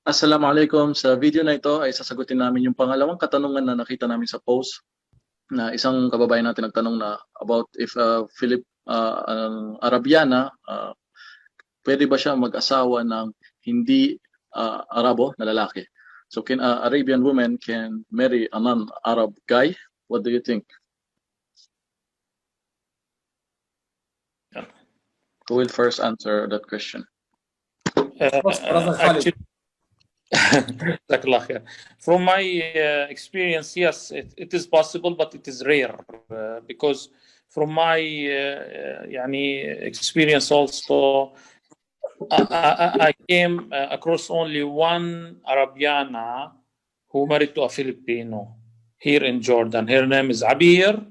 Assalamualaikum. Sa video na ito ay sasagutin namin yung pangalawang katanungan na nakita namin sa post na isang kababayan natin nagtanong na about if Arabiana, pwede ba siya mag-asawa ng hindi Arabo na lalaki? So can Arabian woman can marry a non-Arab guy? What do you think? Who will first answer that question? Actually, from my experience, yes, it is possible, but it is rare because from my experience also, I came across only one Arabiana who married to a Filipino here in Jordan. Her name is Abir,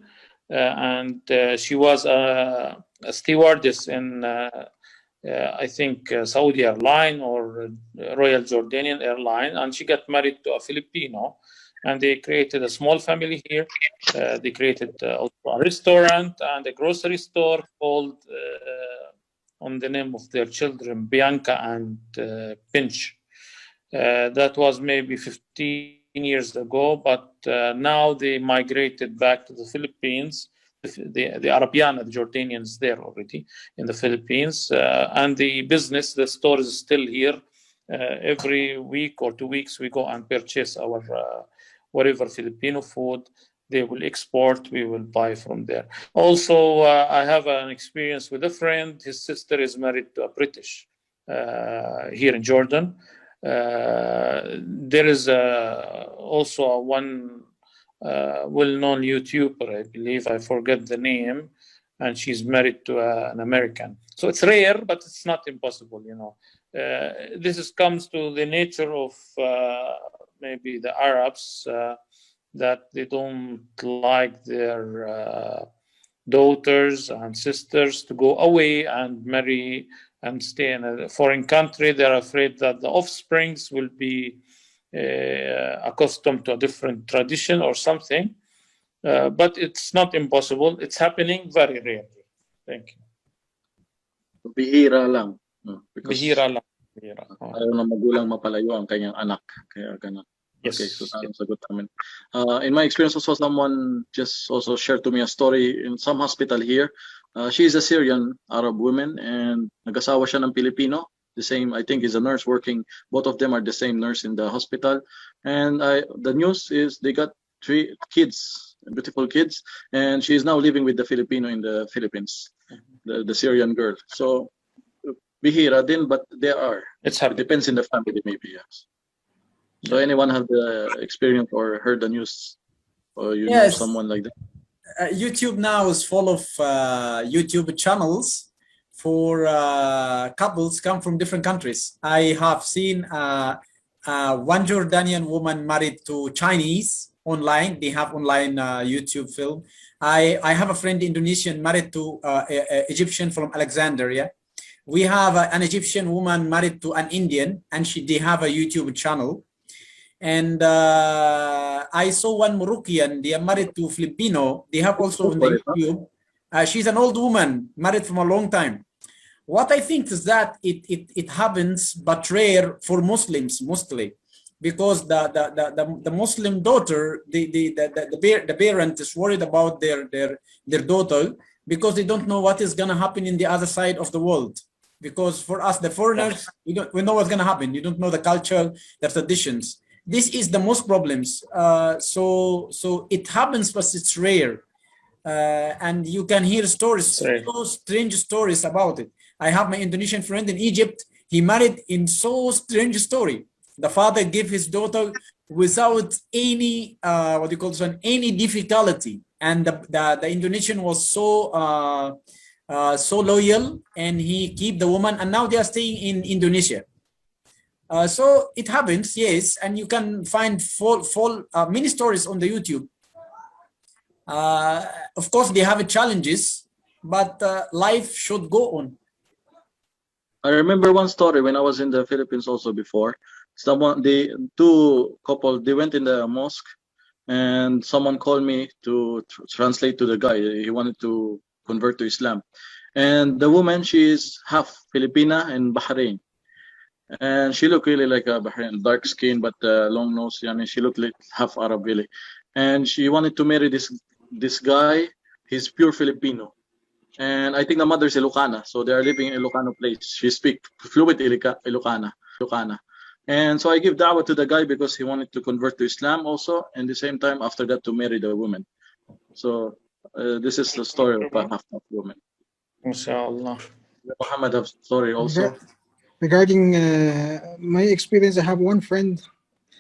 and she was a stewardess in I think Saudi Airline or Royal Jordanian Airline, and she got married to a Filipino, and they created a small family here. They created also a restaurant and a grocery store called on the name of their children, Bianca and Pinch. That was maybe 15 years ago, but now they migrated back to the Philippines. The Arabiana, the Jordanians there already in the Philippines, and the business, the store is still here. Every week or 2 weeks we go and purchase our whatever Filipino food they will export, we will buy from there. Also, I have an experience with a friend. His sister is married to a British here in Jordan. There is also one well-known YouTuber, I believe, I forget the name, and she's married to an American. So it's rare, but it's not impossible, you know. This comes to the nature of maybe the Arabs, that they don't like their daughters and sisters to go away and marry and stay in a foreign country. They're afraid that the offsprings will be accustomed to a different tradition or something, but it's not impossible. It's happening very rarely. Thank you. Bihira lang. Bihira lang. Ayaw na magulang mapalayo ang kanyang anak. Kaya ganun. Yes. Okay, so sagot namin. In my experience also, someone just also shared to me a story in some hospital here. She is a Syrian Arab woman and nag-asawa siya ng Filipino. The same, I think, is a nurse working. Both of them are the same nurse in the hospital. And the news is they got 3 kids, beautiful kids, and she is now living with the Filipino in the Philippines, the Syrian girl. So bihira din, but there are. It depends in the family, maybe, yes. So anyone have the experience or heard the news, or you know someone like that? YouTube now is full of YouTube channels for couples come from different countries. I have seen one Jordanian woman married to Chinese online. They have online YouTube film. I have a friend Indonesian married to Egyptian from Alexandria. We have an Egyptian woman married to an Indian, and they have a YouTube channel. And I saw one Moroccan, they are married to Filipino. They have also on the YouTube. She's an old woman, married from a long time. What I think is that it happens, but rare for Muslims mostly, because the Muslim daughter, the parent is worried about their daughter, because they don't know what is going to happen in the other side of the world. Because for us, the foreigners, we know what's going to happen. You don't know the culture, the traditions. This is the most problems. So it happens, but it's rare. And you can hear stories, so strange stories about it. I have my Indonesian friend in Egypt. He married in so strange story. The father gave his daughter without any any difficulty, and the Indonesian was so loyal, and he keep the woman, and now they are staying in Indonesia. So it happens, yes, and you can find many stories on the YouTube. Of course, they have challenges, but life should go on. I remember one story when I was in the Philippines also before. The 2 couple, they went in the mosque, and someone called me to translate to the guy. He wanted to convert to Islam. And the woman, she is half Filipina and Bahrain. and she looked really like a Bahrain, dark skin but long nose. I mean, she looked like half Arab really, and she wanted to marry this guy. He's pure Filipino, and I think the mother's Ilocana, so they are living in Ilocano place. She speaks fluent Ilocana. And so I give da'wah to the guy because he wanted to convert to Islam also, and the same time after that to marry the woman. So this is the story of a half woman. Inshallah. Muhammad have story also. Regarding my experience, I have one friend,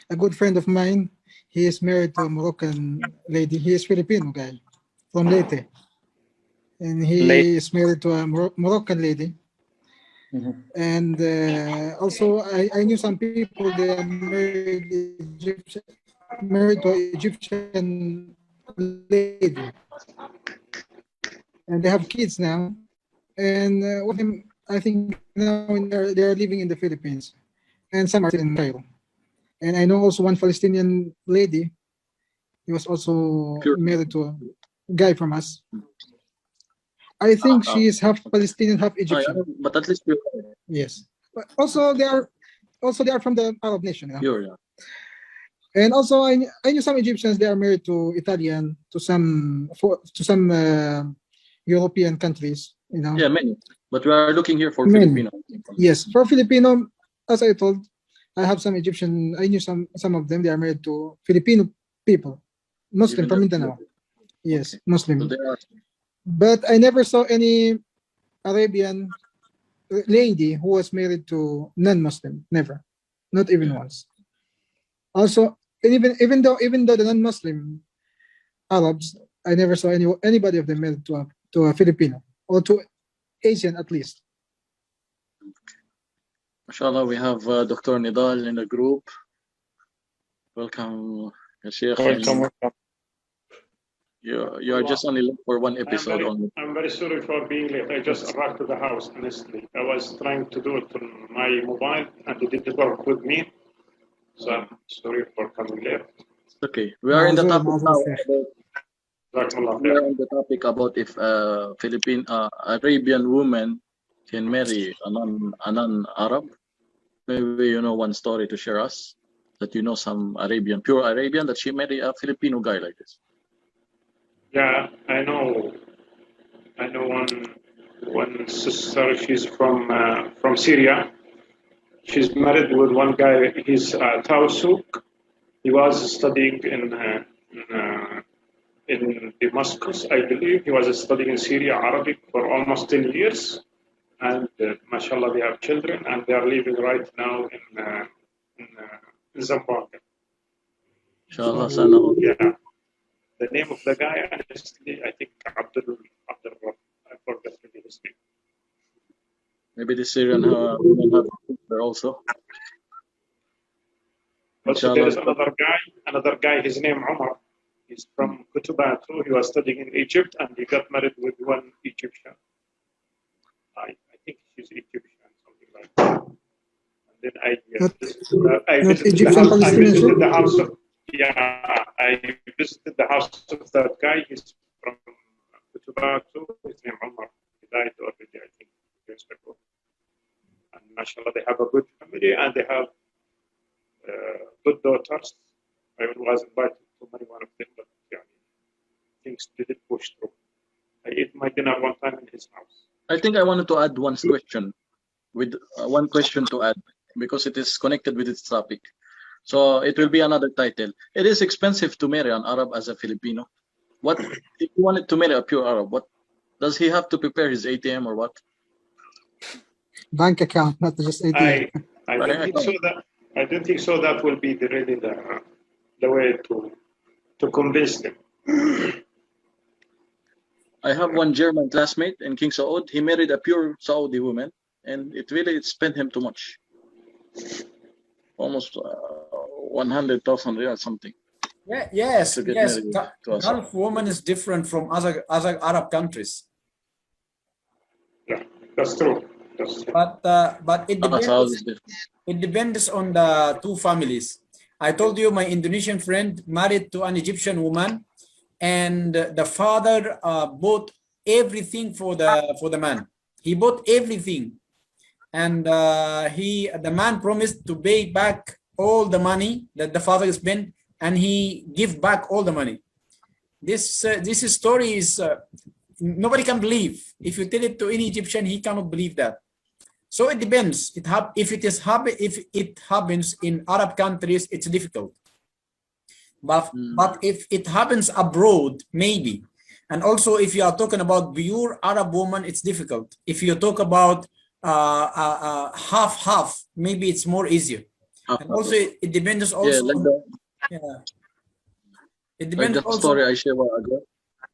a good friend of mine. He is married to a Moroccan lady. He is Filipino guy from Leyte, and he Leyte. is married to a Moroccan lady. And also, I knew some people they are married to an Egyptian lady, and they have kids now. And one of them, I think now they are living in the Philippines, and some are still in Cairo. And I know also one Palestinian lady. He was also married to a guy from us. I think she is half Palestinian, half Egyptian. But at least Yes. But also they are from the Arab nation. Yeah? pure. Yeah. And also I knew some Egyptians. They are married to Italian, to some European countries. You know. Yeah, many. But we are looking here for Many. Filipino. Yes, for Filipino, as I told, I have some Egyptian. I knew some of them. They are married to Filipino people, Muslim Even from the- Mindanao. Yes, Okay. Muslim. So they are But I never saw any Arabian lady who was married to non-Muslim. Never, not even once. Also, and even though the non-Muslim Arabs, I never saw anybody of them married to a Filipino or to Asian at least. Mashallah, we have Dr. Nidal in the group. Welcome, Ya Sheikh. Welcome. You are just only left for one episode only. I'm very sorry for being late. I just arrived to the house, honestly. I was trying to do it on my mobile and it didn't work with me. So I'm sorry for coming late. It's okay. We are in the topic now. Jazakumullah We khair. are on the topic about if Philippine Arabian woman can marry a non-Arab. Maybe you know one story to share us that you know some pure Arabian that she married a Filipino guy like this. Yeah, I know one sister. She's from Syria. She's married with one guy. He's Tausuk. He was studying in Damascus, I believe. He was studying in Syria Arabic for almost 10 years. And mashallah, they have children, and they are living right now in Zimbabwe. Inshallah, sana. Yeah. The name of the guy, honestly, I think Abdul. I forgot really his name. Maybe the Syrian women have there also. Also, there is another guy, his name Umar. He's from Kutubatu. He was studying in Egypt, and he got married with one Egyptian. I think she's Egyptian, something like that. And then I visited the house of that guy. He's from Kutubatu. His name Umar. He died already, I think, years ago. And mashallah, they have a good family and they have good daughters. I was invited to marry one of them, but things didn't push through. I ate my dinner one time in his house. I think I wanted to add one question to add because it is connected with its topic. So it will be another title. It is expensive to marry an Arab as a Filipino. What if you wanted to marry a pure Arab? What does he have to prepare his ATM or what? Bank account, not just ATM. I don't think so. I don't think so. That will be really the way to convince them. I have one German classmate in King Saud. He married a pure Saudi woman, and it spent him too much. Almost 100,000 riyal something. Yeah, yes. To get Yes. married to us. Gulf woman is different from other Arab countries. Yeah, that's true. That's true. But it That's how depends. it's different. It depends on the two families. I told you my Indonesian friend married to an Egyptian woman, and the father bought everything for the man. He bought everything. and the man promised to pay back all the money that the father spent, and he give back all the money. This story is nobody can believe. If you tell it to any Egyptian, he cannot believe that. So it depends. If it happens in Arab countries, it's difficult. But if it happens abroad, maybe. And also, if you are talking about pure Arab woman, it's difficult. If you talk about half, maybe it's more easier. And also, it depends also. Yeah, It like depends the also. story I shared a while ago.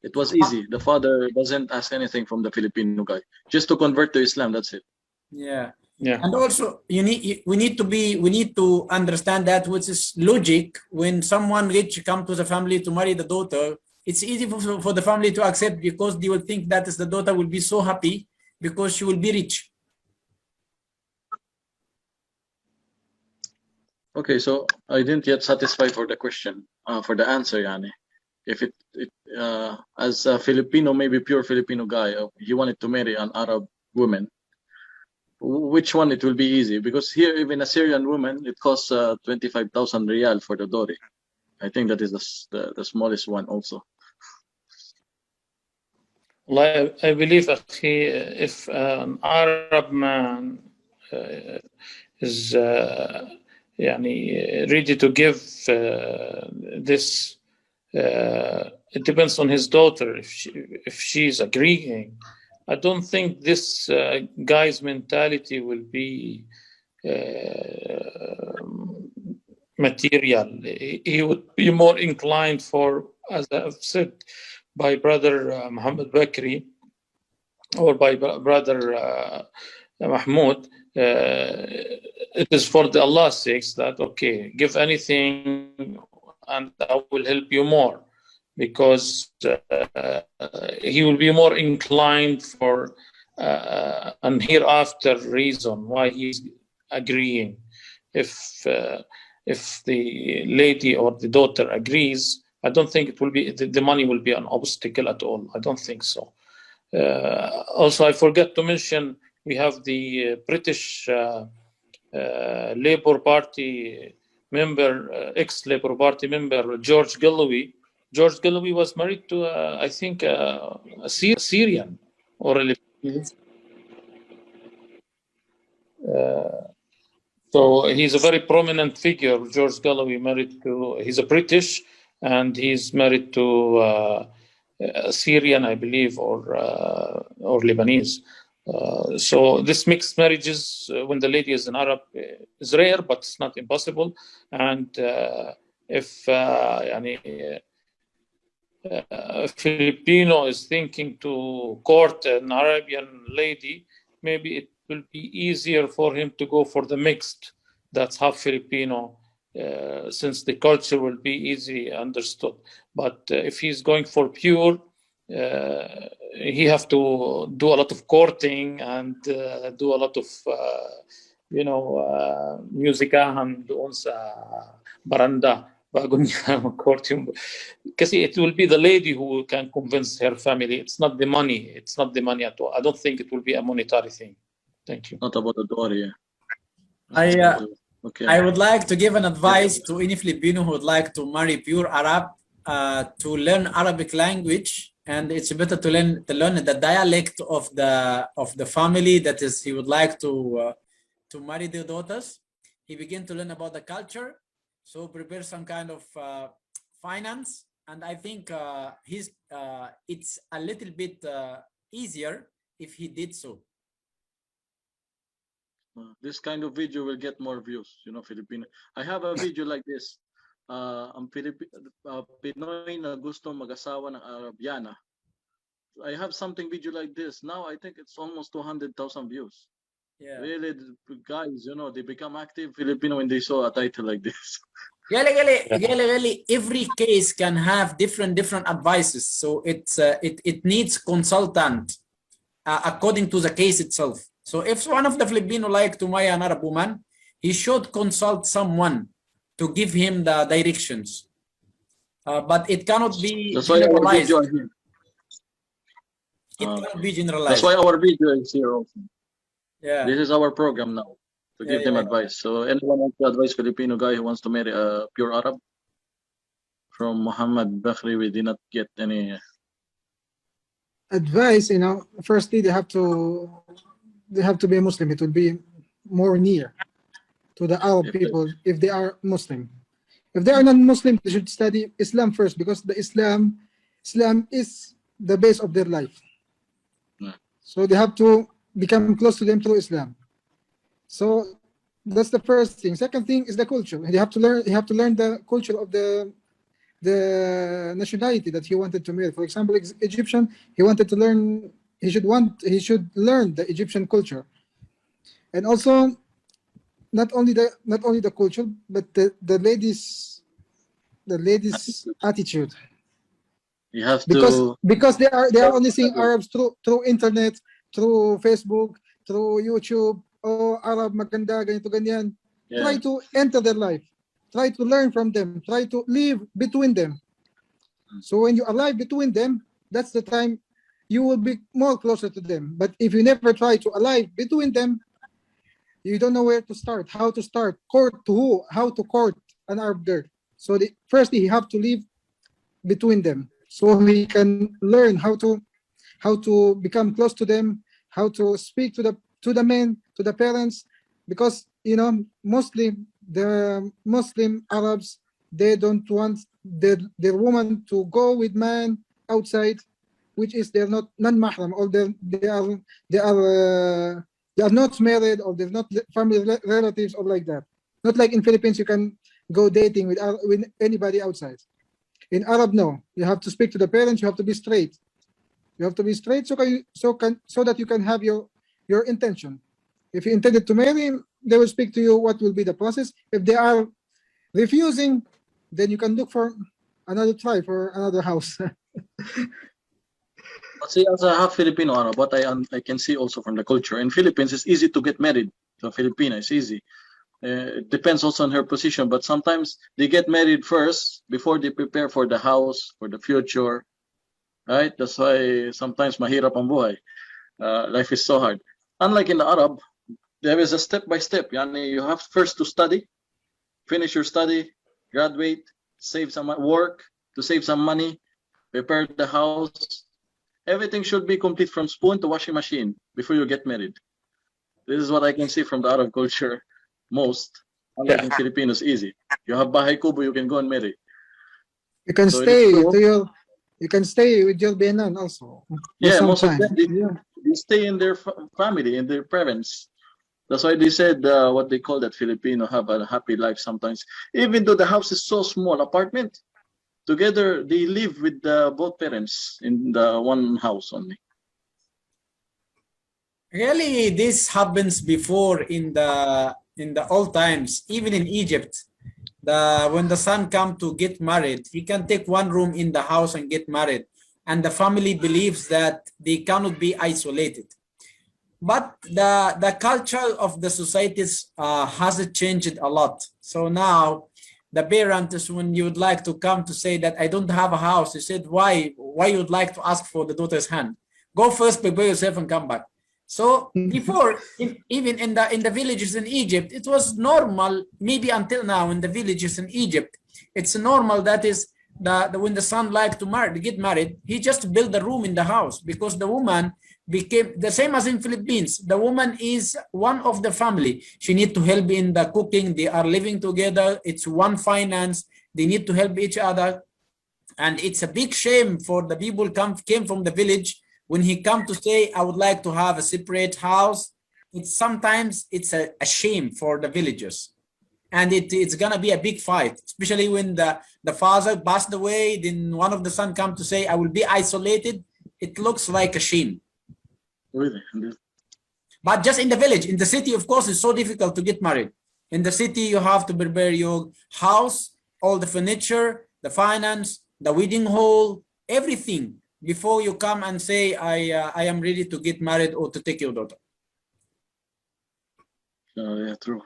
It was easy. The father doesn't ask anything from the Filipino guy, just to convert to Islam. That's it. Yeah. And also, we need to understand that, which is logic. When someone rich come to the family to marry the daughter, it's easy for the family to accept, because they will think that is the daughter will be so happy because she will be rich. Okay, so I didn't yet satisfy for the question, for the answer, Yani. If as a Filipino, maybe pure Filipino guy, he wanted to marry an Arab woman, which one it will be easy? Because here, even a Syrian woman, it costs 25,000 riyal for the dowry. I think that is the smallest one also. Well, I believe if an Arab man is ready to give this, it depends on his daughter. If she's agreeing, I don't think this guy's mentality will be material. He would be more inclined for, as I've said, by brother Muhammad Bakri or by brother Mahmoud. It is for the Allah's sakes that, okay, give anything and I will help you more, because he will be more inclined for an hereafter reason why he's agreeing. If the lady or the daughter agrees, I don't think it will be the money will be an obstacle at all. I don't think so. Also, I forgot to mention we have the British Labour Party member, ex-Labour Party member, George Galloway. George Galloway was married to, I think, a Syrian or a Lebanese. So he's a very prominent figure. George Galloway he's a British, and he's married to Syrian, I believe, or Lebanese. So this mixed marriages, when the lady is an Arab, is rare, but it's not impossible. And if a Filipino is thinking to court an Arabian lady, maybe it will be easier for him to go for the mixed, that's half Filipino, since the culture will be easy understood. But if he's going for pure, he have to do a lot of courting and do a lot of musikahan doon sa baranda bago niya mag-court yung, kasi it will be the lady who can convince her family. It's not the money. It's not the money at all. I don't think it will be a monetary thing. Thank you. Not about the dowry. Okay. I would like to give an advice to any Filipino who would like to marry pure Arab, to learn Arabic language, and it's better to learn the dialect of the family that is he would like to marry their daughters. He begin to learn about the culture, so prepare some kind of finance, and I think it's a little bit easier if he did so. This kind of video will get more views, Filipino. I have a video like this. Ang Pinoy na gusto mag-asawa ng Arabiana. I have something video like this. Now I think it's almost 200,000 views. Yeah. Really, guys, they become active Filipino when they saw a title like this. Really, every case can have different advices. So it needs consultant according to the case itself. So if one of the Filipino like to marry an Arab woman, he should consult someone to give him the directions. But it cannot be generalized. It cannot be generalized. That's why our video is here also. Yeah. This is our program now to give them yeah. advice. So anyone wants to advise Filipino guy who wants to marry a pure Arab? From Muhammad Bakri, we did not get any. Advice, firstly they have to be a Muslim. It will be more near to the Arab If people if they are Muslim. If they are non-Muslim, they should study Islam first, because the Islam is the base of their life. Yeah. So they have to become close to them through Islam. So that's the first thing. Second thing is the culture. You have to learn the culture of the nationality that he wanted to marry. For example, Egyptian, he should learn the Egyptian culture, and also not only the culture, but the ladies attitude, you have because to. they are only seeing Arabs through internet, through Facebook, through YouTube. Oh, Arab maganda, ganito ganyan. Try Yeah. to enter their life, try to learn from them, try to live between them. So when you are alive between them, that's the time you will be more closer to them. But if you never try to alive between them, you don't know where to start, how to start, court to who, how to court an Arab girl. So firstly, you have to live between them, so he can learn how to become close to them, how to speak to the men, to the parents, because mostly the Muslim Arabs, they don't want their woman to go with man outside, which is they're not non-mahram, or they are not married, or they're not family relatives, or like that. Not like in Philippines, you can go dating with anybody outside. In Arab, no. You have to speak to the parents. You have to be straight. You have to be straight so that you can have your intention. If you intended to marry, they will speak to you what will be the process. If they are refusing, then you can look for another tribe or another house. But see, as a half Filipino Arab, what I can see also from the culture in Philippines, it's easy to get married to a Filipina. It's easy. It depends also on her position, but sometimes they get married first before they prepare for the house, for the future, right? That's why sometimes mahirap ang buhay. Life is so hard. Unlike in the Arab, there is a step by step. Yani you have first to study, finish your study, graduate, save some work to save some money, prepare the house. Everything should be complete from spoon to washing machine before you get married. This is what I can see from the Arab culture most. Unlike in Filipinos, easy. You have bahay kubo, you can go and marry. You can So it is true. you can stay with your benan also. Yeah, some most of time. them they stay in their family, in their parents. That's why they said what they call that Filipino have a happy life sometimes. Even though the house is so small, apartment, together they live with both parents in the one house only. Really, this happens before in the old times, even in Egypt. When the son come to get married, he can take one room in the house and get married, and the family believes that they cannot be isolated. But the culture of the societies has changed a lot. So now the parents, when you would like to come to say that I don't have a house, you said why you would like to ask for the daughter's hand? Go first, prepare yourself, and come back. So before, even in the villages in Egypt, it was normal. Maybe until now, in the villages in Egypt, it's normal that is when the son like to get married, he just build a room in the house, because the woman became the same as in Philippines. The woman is one of the family. She need to help in the cooking. They are living together. It's one finance. They need to help each other, and it's a big shame for the people came from the village. When he come to say, I would like to have a separate house, sometimes it's a shame for the villagers. And it's gonna be a big fight, especially when the father passed away, then one of the son come to say, I will be isolated. It looks like a shame. Really? But just in the village, in the city, of course, it's so difficult to get married. In the city, you have to prepare your house, all the furniture, the finance, the wedding hall, everything, before you come and say, I am ready to get married or to take your daughter. Yeah, true.